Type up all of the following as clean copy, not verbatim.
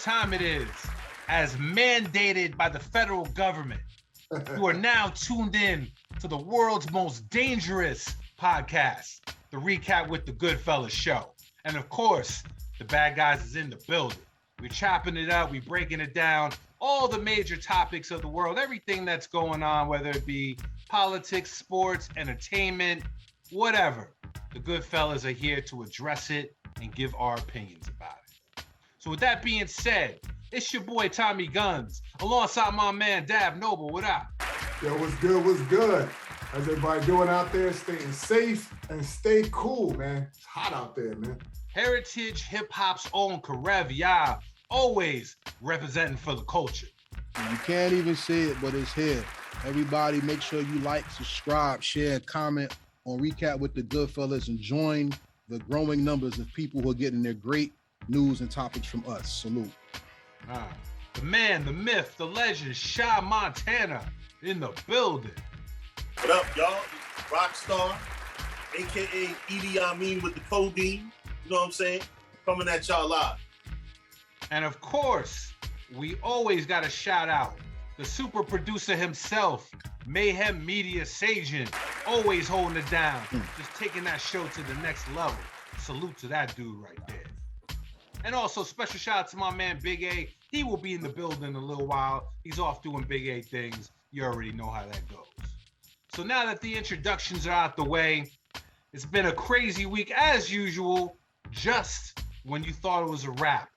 time it is. As mandated by the federal government, you are now tuned in to the world's most dangerous podcast, The Recap with the GoodFellaz Show. And of course, the bad guys is in the building. We're chopping it up, we're breaking it down, all the major topics of the world, everything that's going on, whether it be politics, sports, entertainment, whatever. The GoodFellaz are here to address it and give our opinions about it. So with that being said, it's your boy Tommy Guns, alongside my man Dab Noble. What up? Yo, what's good? What's good? How's everybody doing out there? Staying safe and stay cool, man. It's hot out there, man. Heritage Hip Hop's own Karev, y'all, always representing for the culture. You can't even see it, but it's here. Everybody, make sure you like, subscribe, share, comment on Recap with the GoodFellaz and join the growing numbers of people who are getting their great news and topics from us. Salute. The man, the myth, the legend, Shy Montana in the building. What up, y'all? Rockstar, a.k.a. Edie Amin with the codeine. You know what I'm saying? Coming at y'all live. And of course, we always got to shout out the super producer himself, Mayhem Media Sajin, always holding it down, just taking that show to the next level. Salute to that dude right there. And also special shout out to my man Big A. He will be in the building in a little while. He's off doing Big A things. You already know how that goes. So now that the introductions are out the way, it's been a crazy week as usual, just when you thought it was a wrap.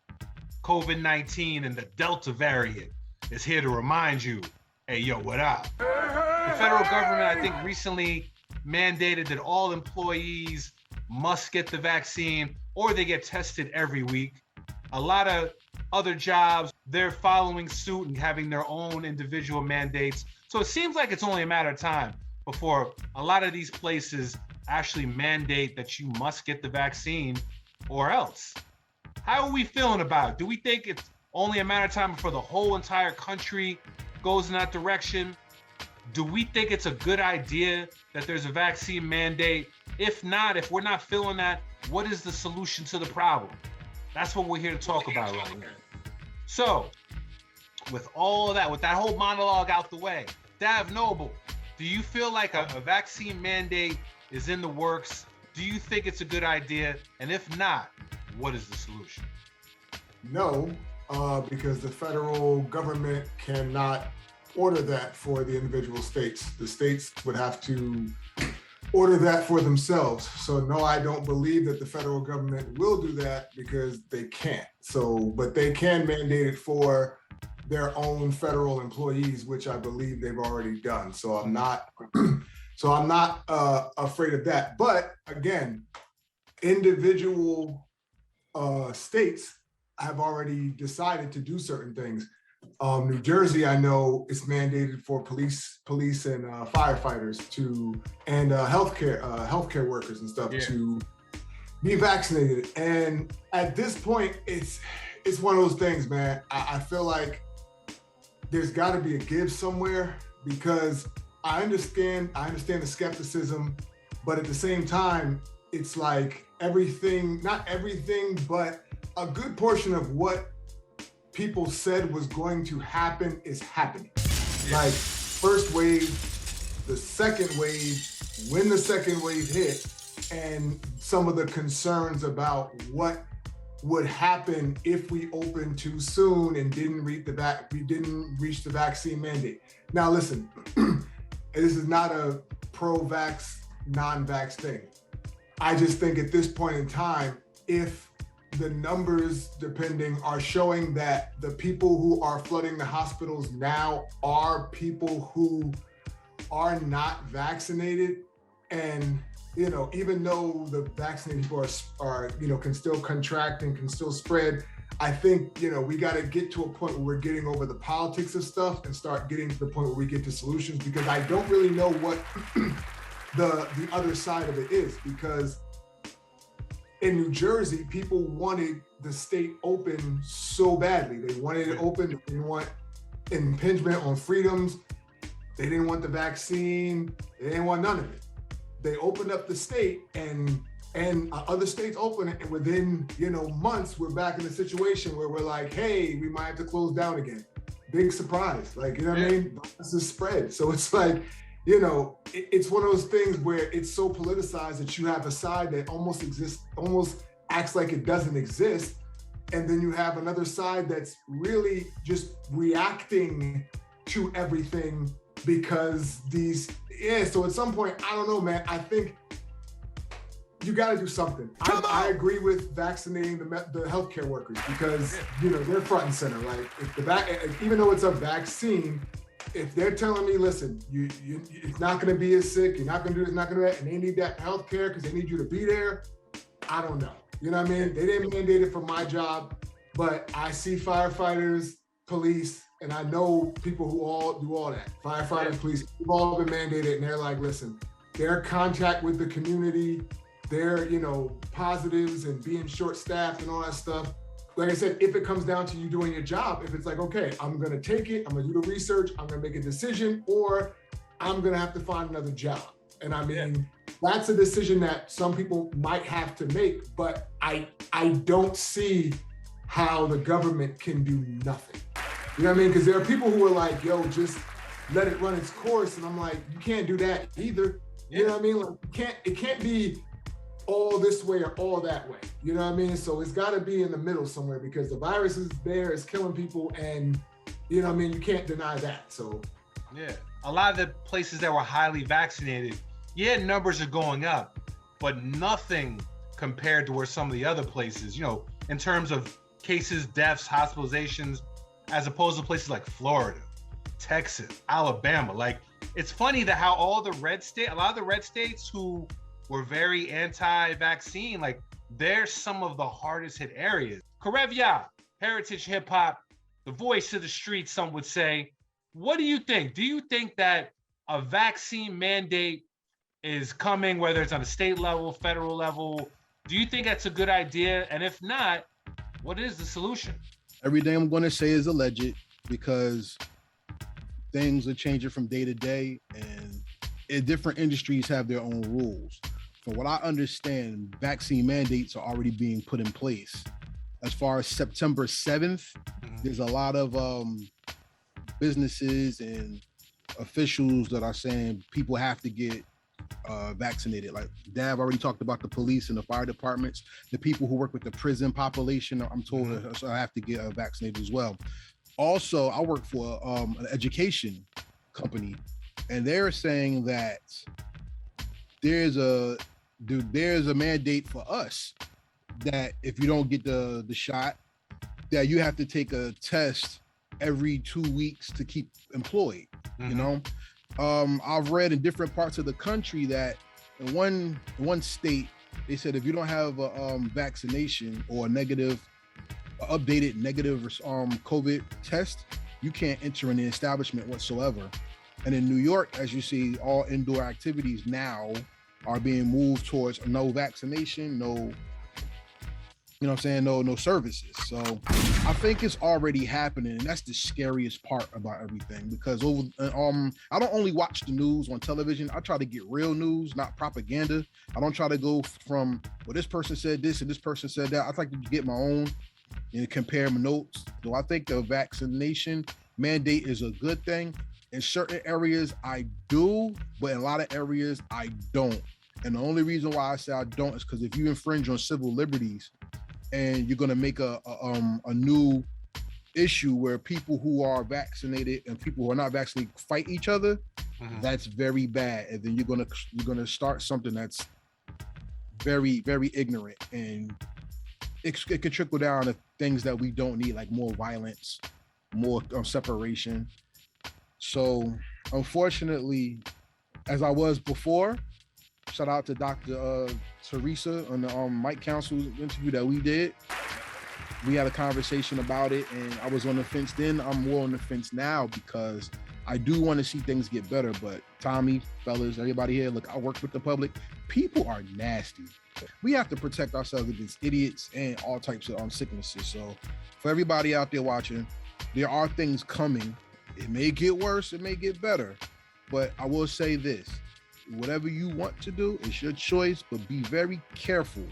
COVID-19 and the Delta variant is here to remind you, hey, yo, what up? The federal government, I think, recently mandated that all employees must get the vaccine or they get tested every week. A lot of other jobs, they're following suit and having their own individual mandates. So it seems like it's only a matter of time before a lot of these places actually mandate that you must get the vaccine or else. How are we feeling about it? Do we think it's only a matter of time before the whole entire country goes in that direction? Do we think it's a good idea that there's a vaccine mandate? If not, if we're not feeling that, what is the solution to the problem? That's what we're here to talk about right now. So, with all of that, with that whole monologue out the way, Dav Noble, do you feel like a vaccine mandate is in the works? Do you think it's a good idea? And if not, what is the solution? No, because the federal government cannot order that for the individual states. The states would have to order that for themselves. So no, I don't believe that the federal government will do that because they can't. But they can mandate it for their own federal employees, which I believe they've already done. So I'm not afraid of that. But again, individual states have already decided to do certain things. New Jersey, I know, is mandated for police and firefighters and healthcare workers and stuff to be vaccinated. And at this point, it's one of those things, man. I feel like there's got to be a give somewhere because I understand the skepticism, but at the same time, it's like not everything, but a good portion of what people said was going to happen is happening. Like first wave, the second wave, when the second wave hit, and some of the concerns about what would happen if we opened too soon and didn't reach the vaccine mandate. Now listen, this is not a pro-vax, non-vax thing. I just think at this point in time, if the numbers, depending, are showing that the people who are flooding the hospitals now are people who are not vaccinated, and even though the vaccinated people are can still contract and can still spread, I think we got to get to a point where we're getting over the politics of stuff and start getting to the point where we get to solutions, because I don't really know what the other side of it is, because in New Jersey, people wanted the state open so badly. They wanted it open. They didn't want impingement on freedoms. They didn't want the vaccine. They didn't want none of it. They opened up the state, and And other states open it, and within months, we're back in a situation where we're like, hey, we might have to close down again. Big surprise, like what I mean? This is spread, so it's like, it's one of those things where it's so politicized that you have a side that almost exists, almost acts like it doesn't exist, and then you have another side that's really just reacting to everything because so at some point, I don't know, man, I think you got to do something. I agree with vaccinating the healthcare workers because they're front and center. Like even though it's a vaccine, if they're telling me, listen, it's not going to be as sick, you're not going to do this, not going to do that, and they need that healthcare because they need you to be there, I don't know. You know what I mean? They didn't mandate it for my job, but I see firefighters, police, and I know people who all do all that. Firefighters, police, they've all been mandated, and they're like, listen, their contact with the community, their positives and being short-staffed and all that stuff. Like I said, if it comes down to you doing your job, if it's like, okay, I'm gonna take it, I'm gonna do the research, I'm gonna make a decision, or I'm gonna have to find another job. And I mean, that's a decision that some people might have to make, but I don't see how the government can do nothing. You know what I mean? Because there are people who are like, yo, just let it run its course. And I'm like, you can't do that either. You know what I mean? Like, it can't be all this way or all that way. You know what I mean? So it's got to be in the middle somewhere because the virus is there, it's killing people, and you know what I mean? You can't deny that. So yeah, a lot of the places that were highly vaccinated, numbers are going up, but nothing compared to where some of the other places, in terms of cases, deaths, hospitalizations, as opposed to places like Florida, Texas, Alabama. Like, it's funny that how a lot of the red states who were very anti-vaccine, like they're some of the hardest hit areas. Karevia, heritage hip hop, the voice of the streets, some would say. What do you think? Do you think that a vaccine mandate is coming, whether it's on a state level, federal level? Do you think that's a good idea? And if not, what is the solution? Everything I'm going to say is alleged because things are changing from day to day, and different industries have their own rules. From what I understand, vaccine mandates are already being put in place. As far as September 7th, there's a lot of businesses and officials that are saying people have to get vaccinated. Like Dav already talked about the police and the fire departments. The people who work with the prison population, I'm told, I have to get vaccinated as well. Also, I work for an education company, and they're saying that there's a mandate for us that if you don't get the shot, that you have to take a test every 2 weeks to keep employed. I've read in different parts of the country that in one state, they said if you don't have a vaccination or updated negative COVID test, you can't enter in the establishment whatsoever. And in New York, as you see, all indoor activities now are being moved towards no vaccination, no services. So I think it's already happening, and that's the scariest part about everything, because I don't only watch the news on television. I try to get real news, not propaganda. I don't try to go from, well, this person said this and this person said that. I like to get my own and compare my notes. So I think the vaccination mandate is a good thing. In certain areas, I do, but in a lot of areas, I don't. And the only reason why I say I don't is because if you infringe on civil liberties and you're going to make a new issue where people who are vaccinated and people who are not vaccinated fight each other, that's very bad. And then you're gonna start something that's very, very ignorant, and it could trickle down to things that we don't need, like more violence, more separation. So unfortunately, as I was before, shout out to Dr. Teresa on the Mike Council interview that we did. We had a conversation about it, and I was on the fence then. I'm more on the fence now because I do want to see things get better. But Tommy, fellas, everybody here, look, I work with the public. People are nasty. We have to protect ourselves against idiots and all types of sicknesses. So for everybody out there watching, there are things coming. It may get worse, it may get better. But I will say this, whatever you want to do, it's your choice, but be very careful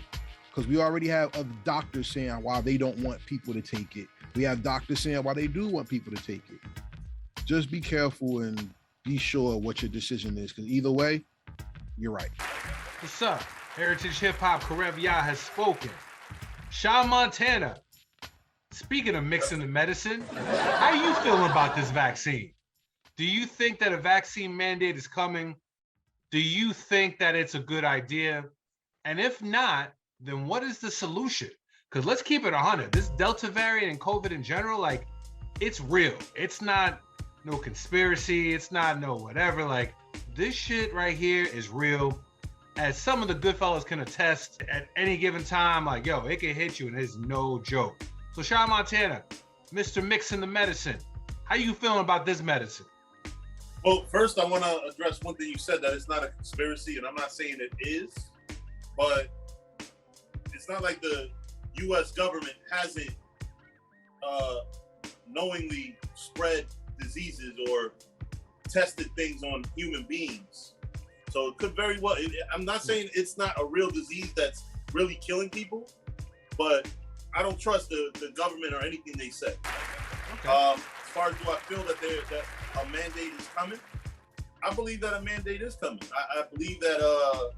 because we already have other doctors saying why they don't want people to take it. We have doctors saying why they do want people to take it. Just be careful and be sure what your decision is, because either way, you're right. What's up? Heritage Hip Hop GoodFellaz has spoken. Sean Montana, speaking of mixing the medicine, how you feeling about this vaccine? Do you think that a vaccine mandate is coming? Do you think that it's a good idea? And if not, then what is the solution? Because let's keep it 100. This Delta variant and COVID in general, like, it's real. It's not no conspiracy. It's not no whatever. Like, this shit right here is real. As some of the GoodFellaz can attest, at any given time, like, yo, it can hit you and it's no joke. So Sean Montana, Mr. Mixing the Medicine, how you feeling about this medicine? Well, first I want to address one thing you said, that it's not a conspiracy, and I'm not saying it is, but it's not like the U.S. government hasn't knowingly spread diseases or tested things on human beings. So it could very well, I'm not saying it's not a real disease that's really killing people, but I don't trust the government or anything they say. Okay. As far as do I feel that a mandate is coming, I believe that a mandate is coming. I believe that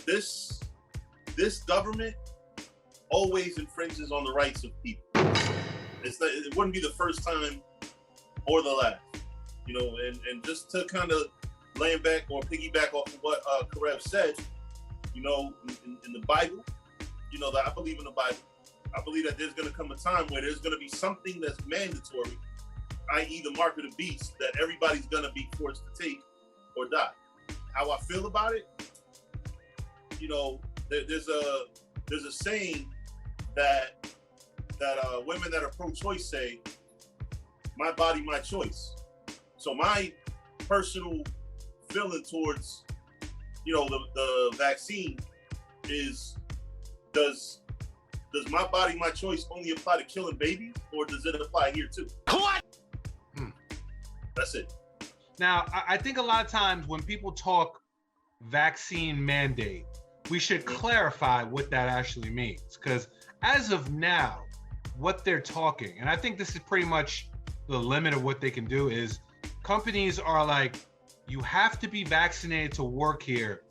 this government always infringes on the rights of people. It wouldn't be the first time or the last, you know, and just to kind of laying back or piggyback off of what Karev said, you know, in the Bible, you know, that I believe in the Bible. I believe that there's going to come a time where there's going to be something that's mandatory, i.e. the mark of the beast, that everybody's going to be forced to take or die. How I feel about it, you know, there's a saying that women that are pro-choice say, "My body, my choice." So my personal feeling towards, you know, the vaccine is, does my body, my choice only apply to killing babies, or does it apply here too? What? That's it. Now, I think a lot of times when people talk vaccine mandate, we should clarify what that actually means. Because as of now, what they're talking, and I think this is pretty much the limit of what they can do, is companies are like, you have to be vaccinated to work here,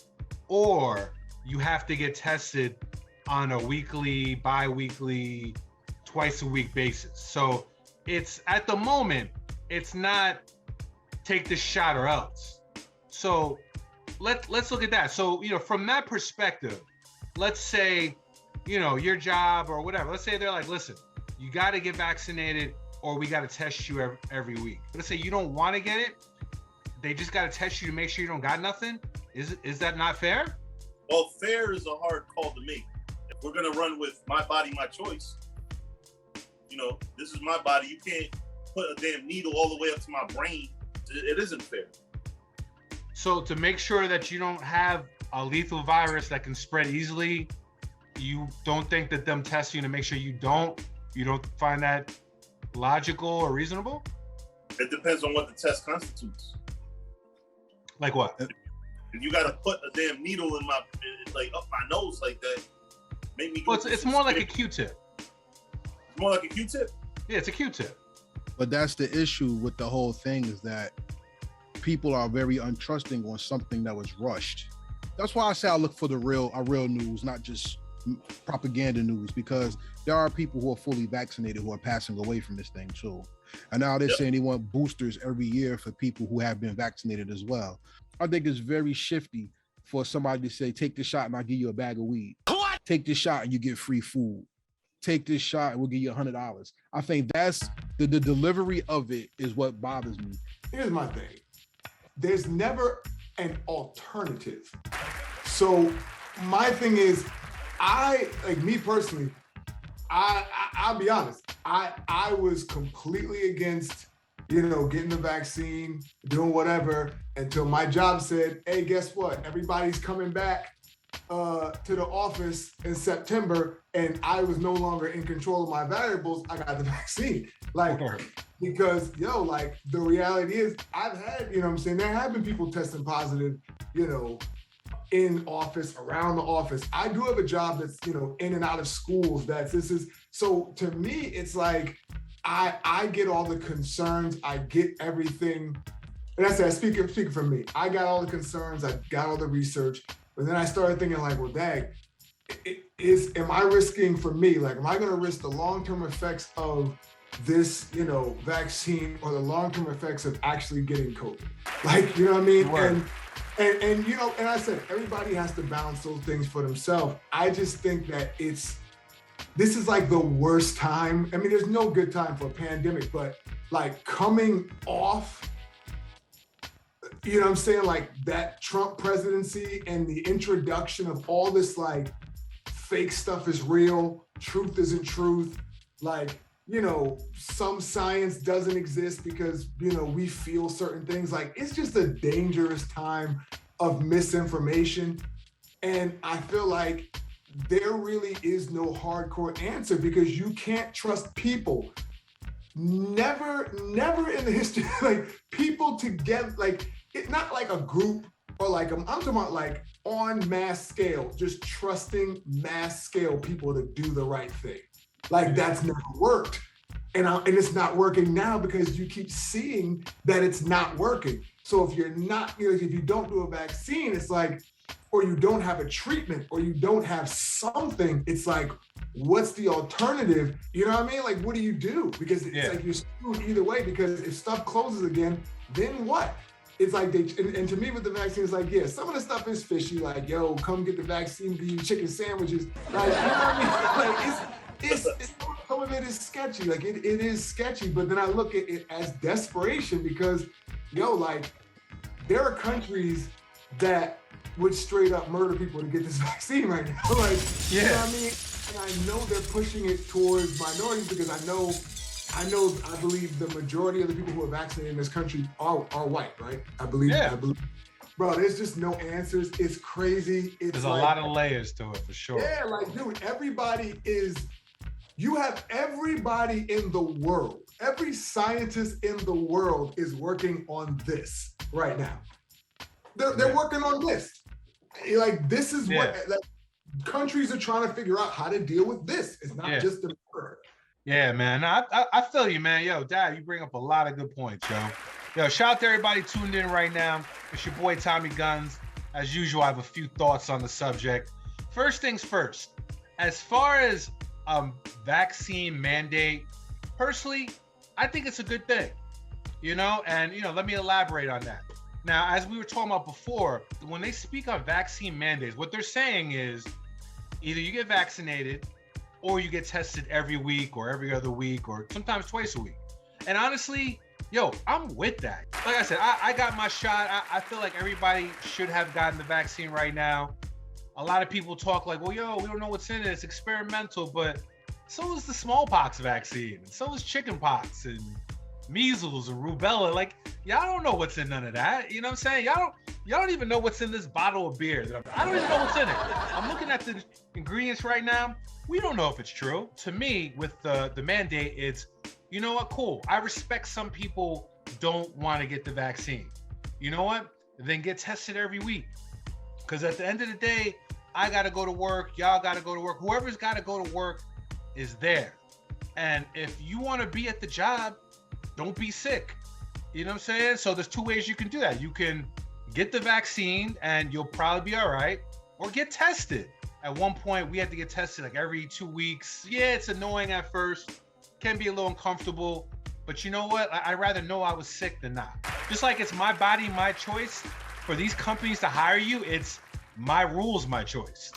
or you have to get tested on a weekly, bi-weekly, twice a week basis. So it's, at the moment, it's not take this shot or else. So let's look at that. So, you know, from that perspective, let's say, you know, your job or whatever, let's say they're like, listen, you got to get vaccinated or we got to test you every week. Let's say you don't want to get it. They just got to test you to make sure you don't got nothing. Is that not fair? Well, fair is a hard call to make. If we're going to run with my body, my choice, you know, this is my body. You can't put a damn needle all the way up to my brain. It isn't fair. So to make sure that you don't have a lethal virus that can spread easily, you don't think that them testing you to make sure you don't find that logical or reasonable? It depends on what the test constitutes. Like what? If you got to put a damn needle in my, like, up my nose like that, make me go. Well, it's more like a Q-tip. It's more like a Q-tip? Yeah, it's a Q-tip. But that's the issue with the whole thing, is that people are very untrusting on something that was rushed. That's why I say I look for a real news, not just propaganda news, because there are people who are fully vaccinated who are passing away from this thing too. And now they're saying they want boosters every year for people who have been vaccinated as well. I think it's very shifty for somebody to say, take the shot and I'll give you a bag of weed. What? Take this shot and you get free food. Take this shot and we'll give you $100. I think that's the delivery of it is what bothers me. Here's my thing. There's never an alternative. So my thing is, like me personally, I'll be honest, I was completely against, you know, getting the vaccine, doing whatever, until my job said, hey, guess what? Everybody's coming back. to the office in September and I was no longer in control of my variables, I got the vaccine. Like, because like the reality is I've had, you know what I'm saying, there have been people testing positive, in office, around the office. I do have a job that's, in and out of schools. So to me, it's like, I get all the concerns, I get everything. And I said, speaking for me, I got all the concerns, I got all the research, but then I started thinking like, well, dang, am I risking for me? Like, am I gonna risk the long-term effects of this, vaccine or the long-term effects of actually getting COVID? Like, you know what I mean? Right. And I said, everybody has to balance those things for themselves. I just think that this is like the worst time. I mean, there's no good time for a pandemic, but like coming off, you know what I'm saying? Like that Trump presidency and the introduction of all this like fake stuff is real, truth isn't truth. Like, some science doesn't exist because, we feel certain things. Like, it's just a dangerous time of misinformation. And I feel like there really is no hardcore answer because you can't trust people. Never in the history, like people together, like it's not like a group or like, I'm talking about like on mass scale, just trusting mass scale people to do the right thing. Like that's never worked. And it's not working now because you keep seeing that it's not working. So if you're not, if you don't do a vaccine, it's like, or you don't have a treatment or you don't have something, it's like, what's the alternative? You know what I mean? Like, what do you do? Because it's like you're screwed either way because if stuff closes again, then what? It's like and to me with the vaccine, it's like, some of the stuff is fishy. Like, yo, come get the vaccine, give you chicken sandwiches. Like, you know what I mean? Like, it's some of it is sketchy. Like it is sketchy, but then I look at it as desperation because, like there are countries that would straight up murder people to get this vaccine right now. Like, you know what I mean? And I know they're pushing it towards minorities because I believe the majority of the people who are vaccinated in this country are white, right? I believe. Bro, there's just no answers. It's crazy. There's a lot of layers to it for sure. Yeah, like, dude, you have everybody in the world, every scientist in the world is working on this right now. They're working on this. Like, this is what like, countries are trying to figure out how to deal with this. It's not just the murder. Yeah, man. I feel you, man. Yo, Dad, you bring up a lot of good points, yo. Yo, shout out to everybody tuned in right now. It's your boy, Tommy Guns. As usual, I have a few thoughts on the subject. First things first, as far as vaccine mandate, personally, I think it's a good thing, and, let me elaborate on that. Now, as we were talking about before, when they speak on vaccine mandates, what they're saying is either you get vaccinated or you get tested every week or every other week or sometimes twice a week. And honestly, I'm with that. Like I said, I got my shot. I feel like everybody should have gotten the vaccine right now. A lot of people talk like, well, we don't know what's in it. It's experimental, but so is the smallpox vaccine. And so is chickenpox and measles and rubella. Like, y'all don't know what's in none of that. You know what I'm saying? Y'all don't even know what's in this bottle of beer. I don't even know what's in it. I'm looking at the ingredients right now. We don't know if it's true. To me, with the mandate, it's, you know what, cool. I respect some people don't want to get the vaccine. You know what? Then get tested every week. Because at the end of the day, I got to go to work. Y'all got to go to work. Whoever's got to go to work is there. And if you want to be at the job, don't be sick. You know what I'm saying? So there's two ways you can do that. You can get the vaccine and you'll probably be all right, or get tested. At one point, we had to get tested like every 2 weeks. Yeah, it's annoying at first. Can be a little uncomfortable. But you know what? I'd rather know I was sick than not. Just like it's my body, my choice. For these companies to hire you, it's my rules, my choice.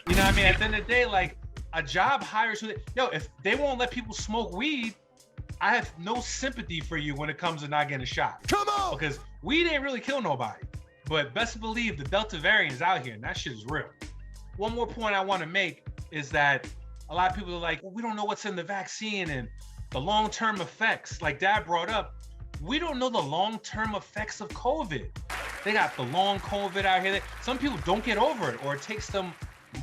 You know what I mean? At the end of the day, like a job hires who if they won't let people smoke weed, I have no sympathy for you when it comes to not getting a shot. Come on! Because weed ain't really kill nobody. But best believe the Delta variant is out here and that shit is real. One more point I want to make is that a lot of people are like, well, we don't know what's in the vaccine and the long-term effects. Like Dad brought up, we don't know the long-term effects of COVID. They got the long COVID out here. Some people don't get over it, or it takes them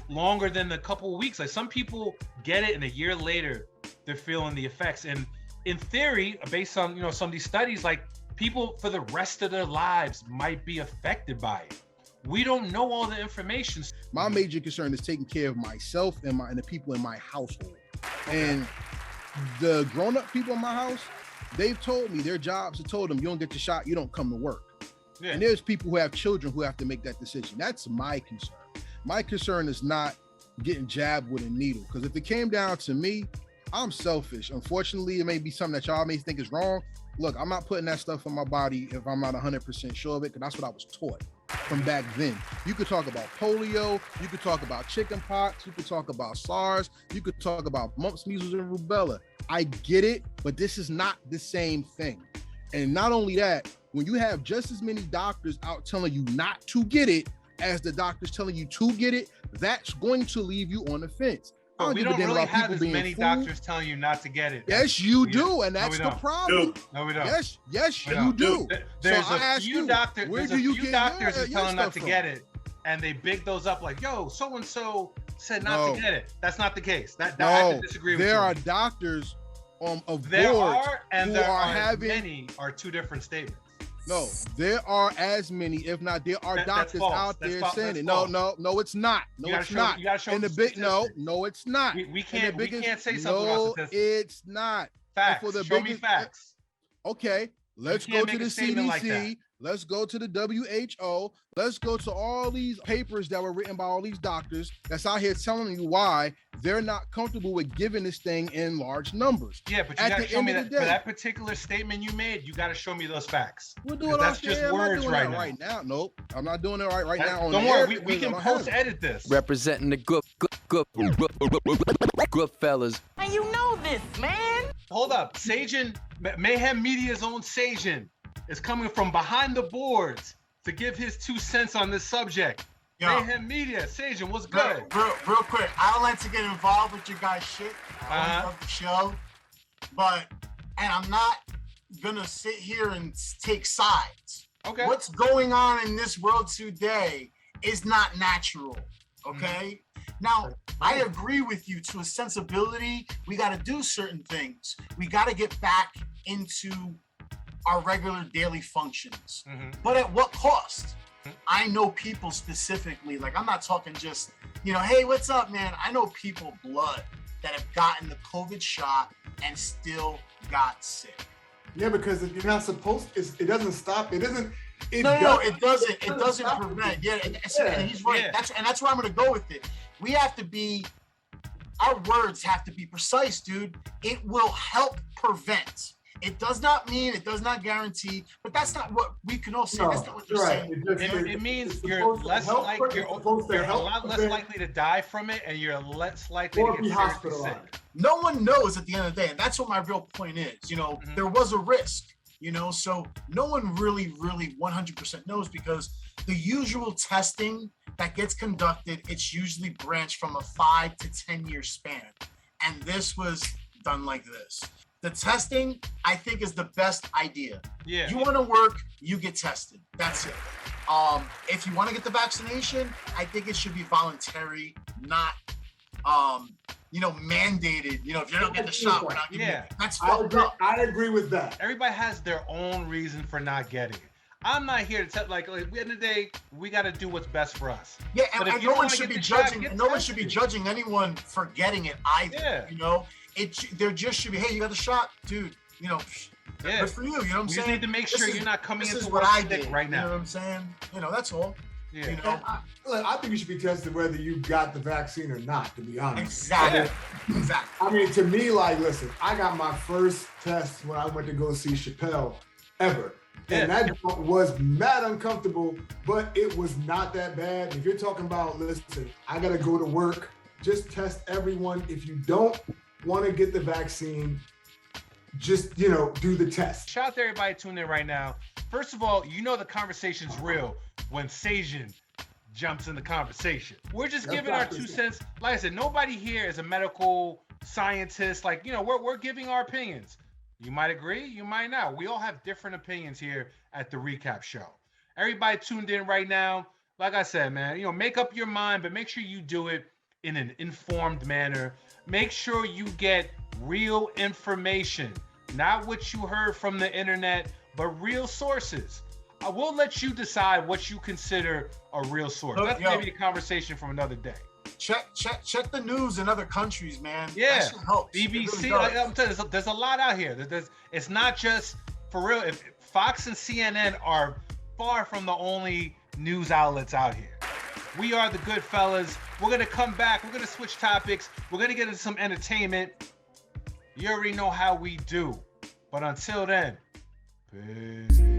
longer than a couple of weeks. Like some people get it and a year later they're feeling the effects. And in theory, based on some of these studies, like people for the rest of their lives might be affected by it. We don't know all the information. My major concern is taking care of myself and the people in my household. And the grown-up people in my house, they've told me their jobs have told them, you don't get the shot, you don't come to work. Yeah. And there's people who have children who have to make that decision. That's my concern. My concern is not getting jabbed with a needle, because if it came down to me, I'm selfish. Unfortunately, it may be something that y'all may think is wrong. Look, I'm not putting that stuff in my body if I'm not 100% sure of it, because that's what I was taught from back then. You could talk about polio, you could talk about chicken pox, you could talk about SARS, you could talk about mumps, measles, and rubella. I get it, but this is not the same thing. And not only that, when you have just as many doctors out telling you not to get it as the doctors telling you to get it, that's going to leave you on the fence. But we don't really have as many doctors telling you not to get it. Yes, you do, and that's the problem. No, we don't. Yes, you do. There's a few doctors. Where There's do a you few get doctors your who telling not to stuff get it, and they big those up like, "Yo, so and so said not to get it." That's not the case. I have to disagree with you. There are doctors of there boards are, and who there are are having many are two different statements. No, there are as many, if not, there are doctors out there saying it. No, it's not. No, it's not. You gotta show in the big no, it's not. We can't say something no, about it's not. Facts. For the show me facts. Okay, let's go to the CDC. Like let's go to the WHO. Let's go to all these papers that were written by all these doctors that's out here telling you why they're not comfortable with giving this thing in large numbers. Yeah, but you gotta show me that for that particular statement you made. You gotta show me those facts. We'll do it. That's just words right now. Nope, I'm not doing it right now. Don't worry, we can post edit this. Representing the GoodFellaz. And you know this, man. Hold up, Sajin, Mayhem Media's own Sajin is coming from behind the boards to give his 2 cents on this subject. Yo, Mayhem Media, Sajin, what's good? Real quick, I don't like to get involved with your guys' shit. I love the show, and I'm not gonna sit here and take sides. Okay. What's going on in this world today is not natural. Okay. Now, I agree with you to a sensibility. We got to do certain things. We got to get back into our regular daily functions. But at what cost? I know people specifically, like I'm not talking just, hey, what's up, man? I know people blood that have gotten the COVID shot and still got sick. Yeah, because if you're not supposed to, it doesn't stop. It doesn't. It doesn't prevent. Yeah, and he's right. Yeah. That's where I'm gonna go with it. We have to be, our words have to be precise, dude. It will help prevent. It does not mean, it does not guarantee, but that's not what we can all say. That's not what you're saying. It means you're less likely, you're a lot less likely to die from it, and you're less likely to get seriously sick. No one knows at the end of the day, and that's what my real point is. There was a risk, so no one really 100% knows, because the usual testing that gets conducted, it's usually branched from a 5 to 10 year span. And this was done like this. The testing, I think, is the best idea. Yeah. You want to work, you get tested. That's it. If you want to get the vaccination, I think it should be voluntary, not mandated. If you don't get the shot, we're not giving you. That's fucked up. I agree with that. Everybody has their own reason for not getting it. I'm not here to tell, like at the end of the day, we got to do what's best for us. Yeah, and no one should be judging. No one should be judging anyone for getting it either. Yeah. There just should be, hey, you got the shot, dude. Good for you. You know what I'm saying? We just need to make sure you're not coming into what I did right now. You know what I'm saying? That's all. Yeah. I think you should be tested whether you got the vaccine or not, to be honest. Exactly. Exactly. I mean, to me, like, listen, I got my first test when I went to go see Chappelle ever. And that was mad uncomfortable, but it was not that bad. If you're talking about, listen, I got to go to work, just test everyone. If you don't want to get the vaccine, just, do the test. Shout out to everybody tuning in right now. First of all, the conversation's real when Sajin jumps in the conversation. We're just giving our 2 cents. Like I said, nobody here is a medical scientist. Like, we're giving our opinions. You might agree, you might not. We all have different opinions here at the recap show. Everybody tuned in right now. Like I said, man, make up your mind, but make sure you do it in an informed manner. Make sure you get real information, not what you heard from the internet, but real sources. I will let you decide what you consider a real source. That's maybe a conversation from another day. Check the news in other countries, man. Yeah, that shit helps. BBC. Really Like, I'm telling you, there's a lot out here. It's not just for real. If Fox and CNN are far from the only news outlets out here. We are the GoodFellaz. We're gonna come back. We're gonna switch topics. We're gonna get into some entertainment. You already know how we do. But until then, peace.